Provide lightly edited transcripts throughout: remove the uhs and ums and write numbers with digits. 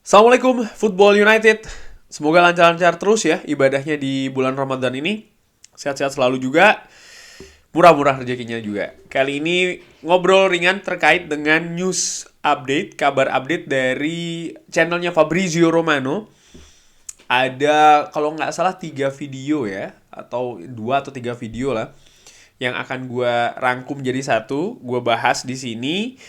Assalamualaikum Football United. Semoga lancar-lancar terus ya ibadahnya di bulan Ramadan ini. Sehat-sehat selalu juga. Murah-murah rezekinya juga. Kali ini ngobrol ringan terkait dengan news update, kabar update dari channelnya Fabrizio Romano. Ada kalau nggak salah 3 video ya, atau 2 atau 3 video lah yang akan gue rangkum jadi satu, gue bahas di sini.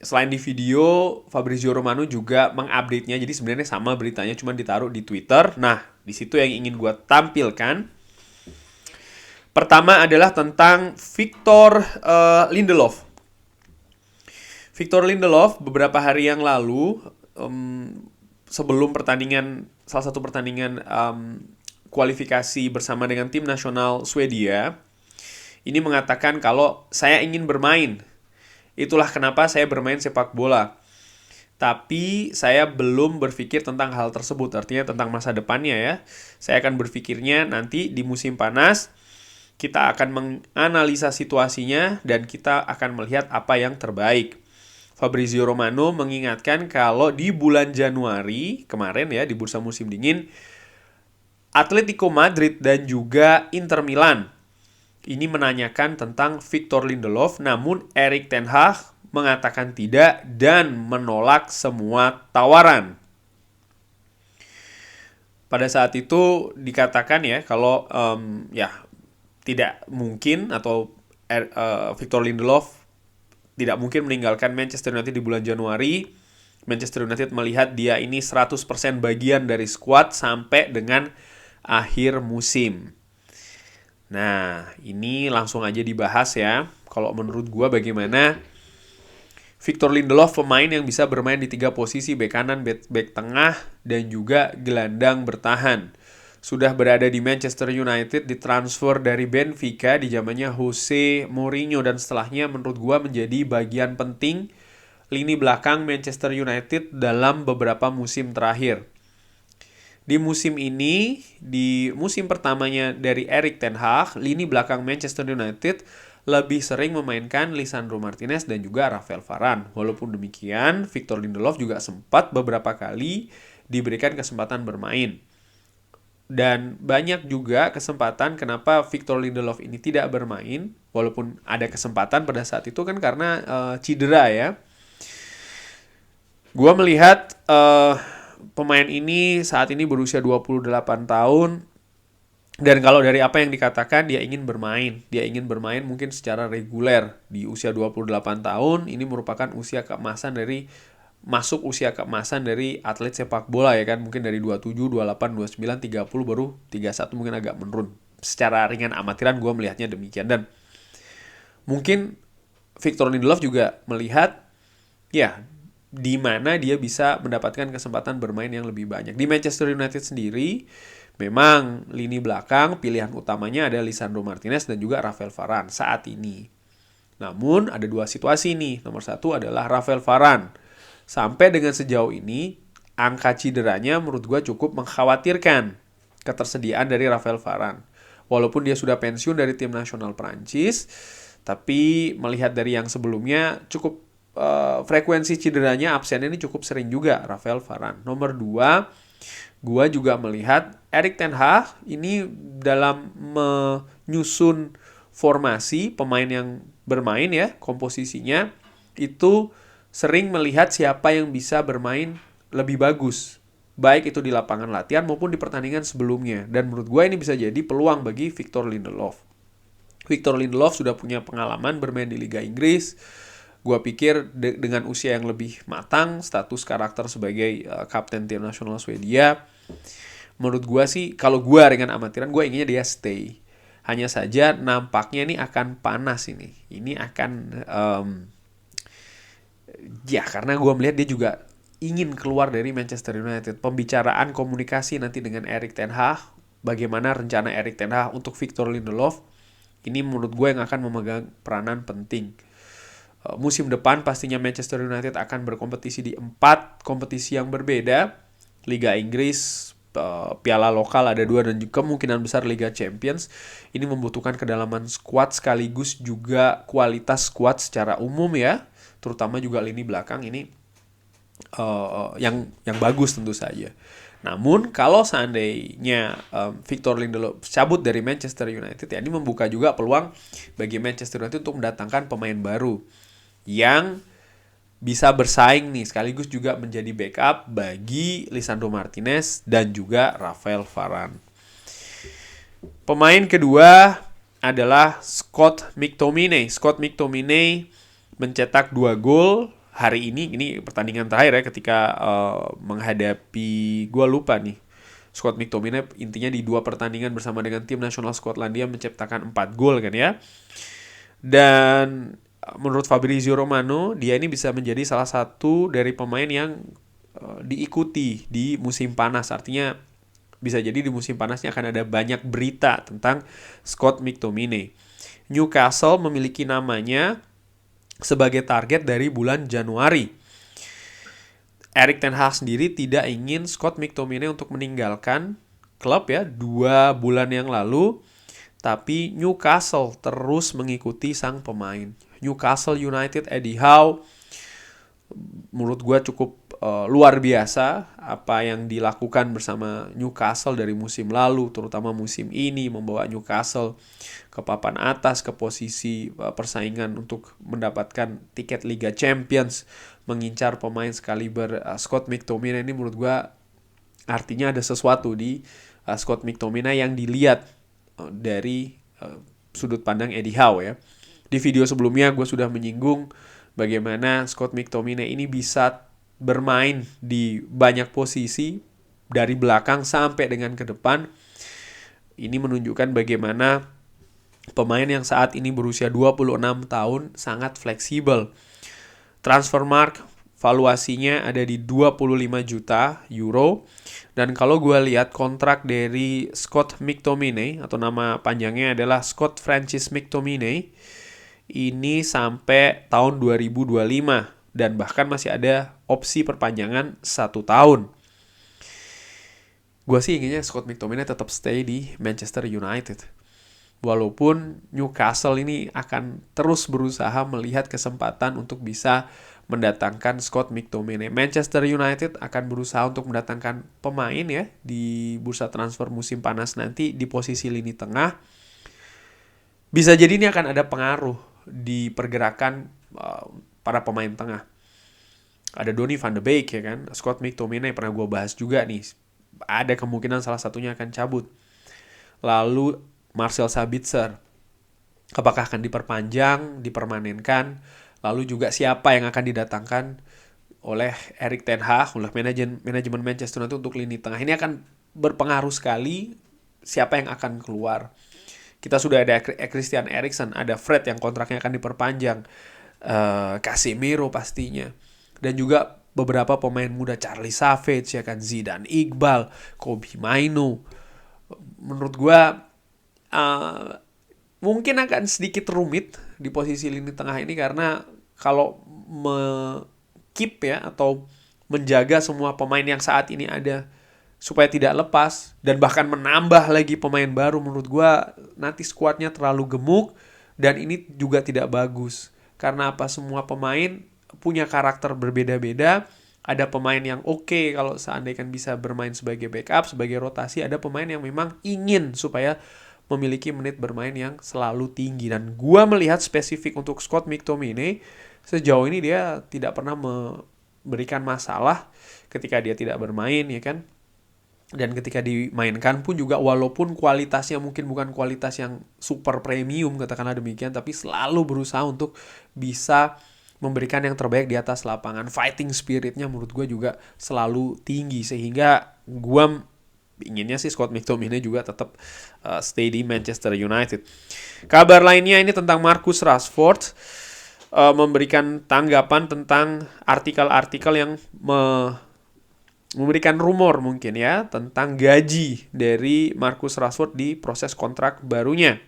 Selain di video, Fabrizio Romano juga mengupdate-nya. Jadi sebenarnya sama beritanya, cuma ditaruh di Twitter. Nah, di situ yang ingin gue tampilkan. Pertama adalah tentang Victor Lindelof. Victor Lindelof beberapa hari yang lalu, sebelum pertandingan, salah satu pertandingan kualifikasi bersama dengan tim nasional Swedia, ini mengatakan kalau saya ingin bermain. Itulah kenapa saya bermain sepak bola. Tapi saya belum berpikir tentang hal tersebut, artinya tentang masa depannya ya. Saya akan berpikirnya nanti di musim panas, kita akan menganalisa situasinya dan kita akan melihat apa yang terbaik. Fabrizio Romano mengingatkan kalau di bulan Januari kemarin ya, di bursa musim dingin, Atletico Madrid dan juga Inter Milan ini menanyakan tentang Victor Lindelof, namun Erik ten Hag mengatakan tidak dan menolak semua tawaran. Pada saat itu dikatakan ya kalau ya tidak mungkin atau Victor Lindelof tidak mungkin meninggalkan Manchester United di bulan Januari. Manchester United melihat dia ini 100% bagian dari skuad sampai dengan akhir musim. Nah, ini langsung aja dibahas ya. Kalau menurut gue bagaimana Victor Lindelof pemain yang bisa bermain di 3 posisi, bek kanan, bek tengah, dan juga gelandang bertahan. Sudah berada di Manchester United, ditransfer dari Benfica di zamannya Jose Mourinho, dan setelahnya menurut gue menjadi bagian penting lini belakang Manchester United dalam beberapa musim terakhir. Di musim ini, di musim pertamanya dari Erik ten Hag, lini belakang Manchester United lebih sering memainkan Lisandro Martinez dan juga Rafael Varane. Walaupun demikian, Victor Lindelof juga sempat beberapa kali diberikan kesempatan bermain. Dan banyak juga kesempatan kenapa Victor Lindelof ini tidak bermain, walaupun ada kesempatan pada saat itu kan karena cedera ya. Gua melihat pemain ini saat ini berusia 28 tahun, dan kalau dari apa yang dikatakan dia ingin bermain mungkin secara reguler di usia 28 tahun. Ini merupakan usia keemasan dari masuk usia keemasan dari atlet sepak bola ya kan, mungkin dari 27, 28, 29, 30 baru 31 mungkin agak menurun. Secara ringan amatiran gue melihatnya demikian, dan mungkin Victor Lindelof juga melihat ya di mana dia bisa mendapatkan kesempatan bermain yang lebih banyak. Di Manchester United sendiri, memang lini belakang pilihan utamanya ada Lisandro Martinez dan juga Rafael Varane saat ini. Namun ada 2 situasi nih. Nomor 1 adalah Rafael Varane. Sampai dengan sejauh ini, angka cederanya menurut gue cukup mengkhawatirkan ketersediaan dari Rafael Varane. Walaupun dia sudah pensiun dari tim nasional Prancis, tapi melihat dari yang sebelumnya cukup frekuensi cederanya, absennya ini cukup sering juga Rafael Varane. Nomor 2, gua juga melihat Erik ten Hag ini dalam menyusun formasi pemain yang bermain ya, komposisinya itu sering melihat siapa yang bisa bermain lebih bagus, baik itu di lapangan latihan maupun di pertandingan sebelumnya. Dan menurut gue ini bisa jadi peluang bagi Victor Lindelof. Victor Lindelof sudah punya pengalaman bermain di Liga Inggris. Gue pikir dengan usia yang lebih matang, status karakter sebagai kapten tim nasional Swedia, menurut gue sih, kalau gue dengan amatiran, gue inginnya dia stay. Hanya saja nampaknya ini akan panas ini. Ini akan ya karena gue melihat dia juga ingin keluar dari Manchester United. Pembicaraan komunikasi nanti dengan Erik ten Hag, bagaimana rencana Erik ten Hag untuk Victor Lindelof, ini menurut gue yang akan memegang peranan penting. Musim depan pastinya Manchester United akan berkompetisi di 4 kompetisi yang berbeda. Liga Inggris, piala lokal ada 2, dan juga kemungkinan besar Liga Champions. Ini membutuhkan kedalaman skuad sekaligus juga kualitas skuad secara umum ya, terutama juga lini belakang ini yang bagus tentu saja. Namun kalau seandainya Victor Lindelof cabut dari Manchester United, ya ini membuka juga peluang bagi Manchester United untuk mendatangkan pemain baru yang bisa bersaing nih, sekaligus juga menjadi backup bagi Lisandro Martinez dan juga Rafael Varane. Pemain kedua adalah Scott McTominay. Scott McTominay mencetak 2 gol hari ini pertandingan terakhir ya, ketika menghadapi, gue lupa nih, Scott McTominay intinya di 2 pertandingan bersama dengan tim nasional Skotlandia menciptakan 4 gol kan ya. Dan menurut Fabrizio Romano, dia ini bisa menjadi salah satu dari pemain yang diikuti di musim panas. Artinya bisa jadi di musim panasnya akan ada banyak berita tentang Scott McTominay. Newcastle memiliki namanya sebagai target dari bulan Januari. Erik ten Hag sendiri tidak ingin Scott McTominay untuk meninggalkan klub ya 2 bulan yang lalu, tapi Newcastle terus mengikuti sang pemain. Newcastle United, Eddie Howe, menurut gue cukup luar biasa apa yang dilakukan bersama Newcastle dari musim lalu, terutama musim ini, membawa Newcastle ke papan atas, ke posisi persaingan untuk mendapatkan tiket Liga Champions, mengincar pemain sekaliber Scott McTominay. Ini menurut gue artinya ada sesuatu di Scott McTominay yang dilihat dari sudut pandang Eddie Howe ya. Di video sebelumnya gue sudah menyinggung bagaimana Scott McTominay ini bisa bermain di banyak posisi dari belakang sampai dengan ke depan. Ini menunjukkan bagaimana pemain yang saat ini berusia 26 tahun sangat fleksibel. Transfermarkt valuasinya ada di 25 juta euro. Dan kalau gue lihat kontrak dari Scott McTominay, atau nama panjangnya adalah Scott Francis McTominay, ini sampai tahun 2025. Dan bahkan masih ada opsi perpanjangan 1 tahun. Gue sih inginnya Scott McTominay tetap stay di Manchester United. Walaupun Newcastle ini akan terus berusaha melihat kesempatan untuk bisa mendatangkan Scott McTominay. Manchester United akan berusaha untuk mendatangkan pemain ya di bursa transfer musim panas nanti di posisi lini tengah. Bisa jadi ini akan ada pengaruh di pergerakan para pemain tengah. Ada Donny van de Beek ya kan, Scott McTominay pernah gue bahas juga nih. Ada kemungkinan salah satunya akan cabut. Lalu Marcel Sabitzer, apakah akan diperpanjang, dipermanenkan? Lalu juga siapa yang akan didatangkan oleh Erik ten Hag, oleh manajemen Manchester United untuk lini tengah. Ini akan berpengaruh sekali siapa yang akan keluar. Kita sudah ada Christian Eriksen, ada Fred yang kontraknya akan diperpanjang, Casemiro pastinya, dan juga beberapa pemain muda, Charlie Savage ya kan, Zidane Iqbal, Kobbie Mainoo. Menurut gue mungkin akan sedikit rumit di posisi lini tengah ini, karena kalau keep ya atau menjaga semua pemain yang saat ini ada supaya tidak lepas dan bahkan menambah lagi pemain baru, menurut gue nanti skuadnya terlalu gemuk dan ini juga tidak bagus. Karena apa? Semua pemain punya karakter berbeda-beda. Ada pemain yang oke kalau seandainya bisa bermain sebagai backup, sebagai rotasi. Ada pemain yang memang ingin supaya memiliki menit bermain yang selalu tinggi. Dan gue melihat spesifik untuk Scott McTominay, sejauh ini dia tidak pernah memberikan masalah ketika dia tidak bermain ya kan. Dan ketika dimainkan pun juga, walaupun kualitasnya mungkin bukan kualitas yang super premium katakanlah demikian, tapi selalu berusaha untuk bisa memberikan yang terbaik di atas lapangan. Fighting spiritnya menurut gue juga selalu tinggi, sehingga gue inginnya sih Scott McTominay juga tetap stay di Manchester United. Kabar lainnya ini tentang Marcus Rashford, memberikan tanggapan tentang artikel-artikel yang memberikan rumor mungkin ya tentang gaji dari Marcus Rashford di proses kontrak barunya,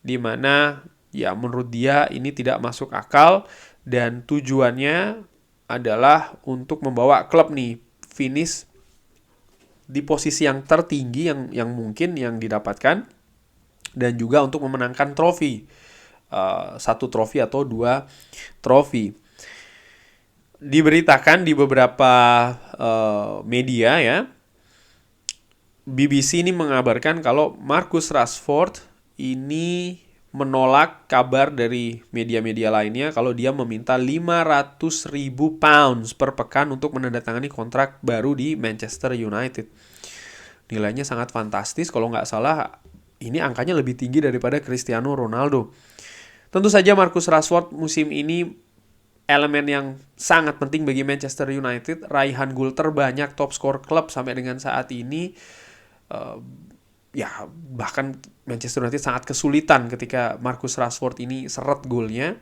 di mana ya menurut dia ini tidak masuk akal dan tujuannya adalah untuk membawa klub nih finish di posisi yang tertinggi yang mungkin yang didapatkan, dan juga untuk memenangkan trofi, 1 trofi atau 2 trofi. diberitakan di beberapa media ya, BBC ini mengabarkan kalau Marcus Rashford ini menolak kabar dari media-media lainnya kalau dia meminta 500.000 pounds per pekan untuk menandatangani kontrak baru di Manchester United. Nilainya sangat fantastis, kalau nggak salah ini angkanya lebih tinggi daripada Cristiano Ronaldo. Tentu saja Marcus Rashford musim ini elemen yang sangat penting bagi Manchester United, raihan gol terbanyak, top skor klub sampai dengan saat ini. Ya bahkan Manchester United sangat kesulitan ketika Marcus Rashford ini seret golnya.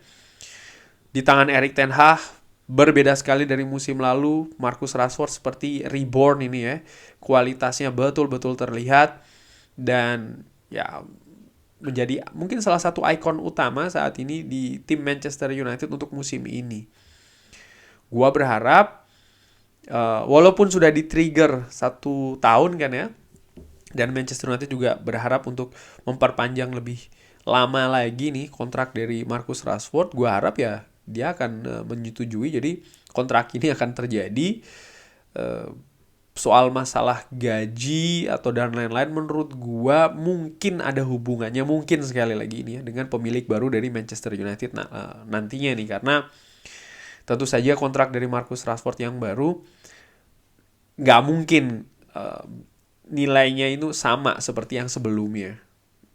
Di tangan Erik ten Hag berbeda sekali dari musim lalu. Marcus Rashford seperti reborn ini ya, kualitasnya betul-betul terlihat dan ya menjadi mungkin salah satu ikon utama saat ini di tim Manchester United untuk musim ini. Gua berharap walaupun sudah di-trigger 1 tahun kan ya, dan Manchester United juga berharap untuk memperpanjang lebih lama lagi nih kontrak dari Marcus Rashford. Gua harap ya dia akan menyetujui, jadi kontrak ini akan terjadi. Soal masalah gaji atau dan lain-lain, menurut gua mungkin ada hubungannya, mungkin sekali lagi ini ya, dengan pemilik baru dari Manchester United nantinya nih, karena tentu saja kontrak dari Marcus Rashford yang baru nggak mungkin nilainya itu sama seperti yang sebelumnya.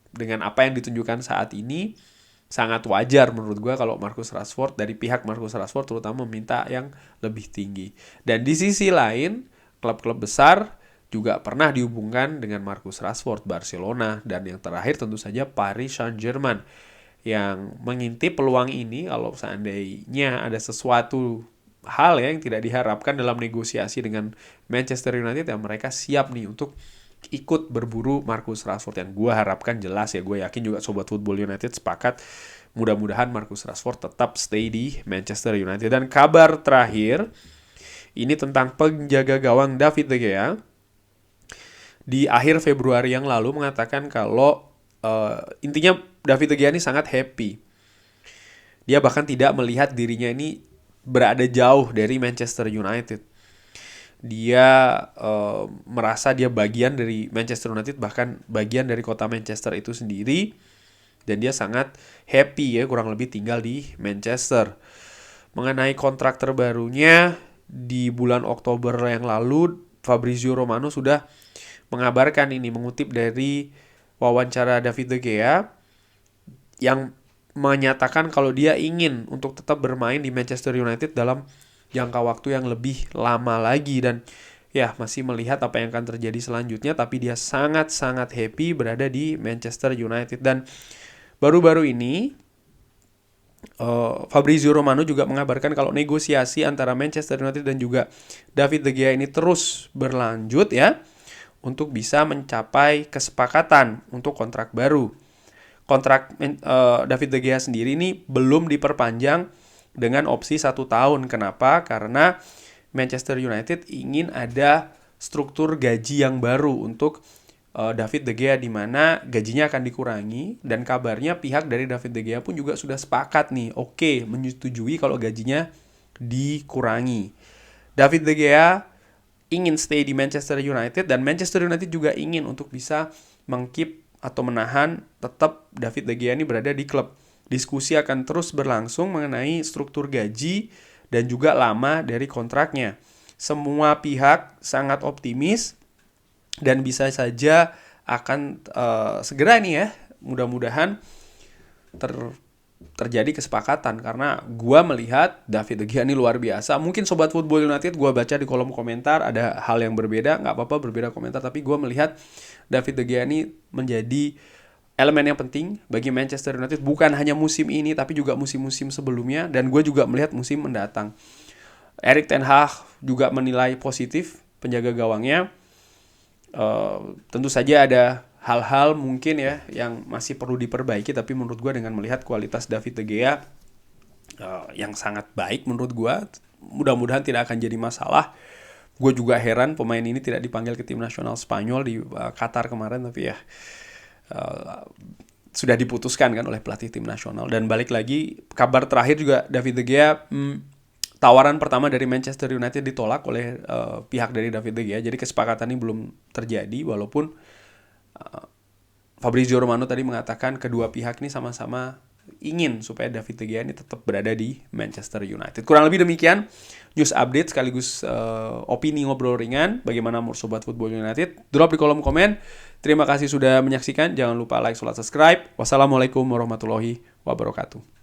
Dengan apa yang ditunjukkan saat ini, sangat wajar menurut gua kalau Marcus Rashford, dari pihak Marcus Rashford terutama, meminta yang lebih tinggi. Dan di sisi lain, klub-klub besar juga pernah dihubungkan dengan Marcus Rashford, Barcelona, dan yang terakhir tentu saja Paris Saint-Germain, yang mengintip peluang ini kalau seandainya ada sesuatu hal yang tidak diharapkan dalam negosiasi dengan Manchester United, ya mereka siap nih untuk ikut berburu Marcus Rashford. Yang gue harapkan jelas ya, gue yakin juga Sobat Football United sepakat, mudah-mudahan Marcus Rashford tetap stay di Manchester United. Dan kabar terakhir ini tentang penjaga gawang David De Gea. Di akhir Februari yang lalu mengatakan kalau intinya David De Gea ini sangat happy. Dia bahkan tidak melihat dirinya ini berada jauh dari Manchester United. Dia merasa dia bagian dari Manchester United, bahkan bagian dari kota Manchester itu sendiri. Dan dia sangat happy ya, kurang lebih tinggal di Manchester. Mengenai kontrak terbarunya, di bulan Oktober yang lalu, Fabrizio Romano sudah mengabarkan ini, mengutip dari wawancara David De Gea, yang menyatakan kalau dia ingin untuk tetap bermain di Manchester United dalam jangka waktu yang lebih lama lagi. Dan ya masih melihat apa yang akan terjadi selanjutnya, tapi dia sangat-sangat happy berada di Manchester United. Dan baru-baru ini Fabrizio Romano juga mengabarkan kalau negosiasi antara Manchester United dan juga David De Gea ini terus berlanjut ya, untuk bisa mencapai kesepakatan untuk kontrak baru. Kontrak David De Gea sendiri ini belum diperpanjang dengan opsi 1 tahun. Kenapa? Karena Manchester United ingin ada struktur gaji yang baru untuk David De Gea, di mana gajinya akan dikurangi, dan kabarnya pihak dari David De Gea pun juga sudah sepakat nih, oke, menyetujui kalau gajinya dikurangi. David De Gea ingin stay di Manchester United, dan Manchester United juga ingin untuk bisa mengkeep atau menahan tetap David De Gea ini berada di klub. Diskusi akan terus berlangsung mengenai struktur gaji dan juga lama dari kontraknya. Semua pihak sangat optimis dan bisa saja akan segera nih ya, mudah-mudahan terjadi kesepakatan, karena gua melihat David De Gea ini luar biasa. Mungkin Sobat Football United gua baca di kolom komentar ada hal yang berbeda, nggak apa-apa berbeda komentar, tapi gua melihat David De Gea ini menjadi elemen yang penting bagi Manchester United, bukan hanya musim ini tapi juga musim-musim sebelumnya, dan gue juga melihat musim mendatang. Erik ten Hag juga menilai positif penjaga gawangnya. Tentu saja ada hal-hal mungkin ya yang masih perlu diperbaiki, tapi menurut gue dengan melihat kualitas David De Gea yang sangat baik, menurut gue mudah-mudahan tidak akan jadi masalah. Gue juga heran pemain ini tidak dipanggil ke tim nasional Spanyol di Qatar kemarin, tapi ya sudah diputuskan kan oleh pelatih tim nasional. Dan balik lagi, kabar terakhir juga David De Gea tawaran pertama dari Manchester United ditolak oleh pihak dari David De Gea. Jadi kesepakatan ini belum terjadi, walaupun Fabrizio Romano tadi mengatakan kedua pihak ini sama-sama ingin supaya David De Gea ini tetap berada di Manchester United. Kurang lebih demikian news update sekaligus opini ngobrol ringan bagaimana menurut Sobat Football United. Drop di kolom komen. Terima kasih sudah menyaksikan. Jangan lupa like, subscribe. Wassalamualaikum warahmatullahi wabarakatuh.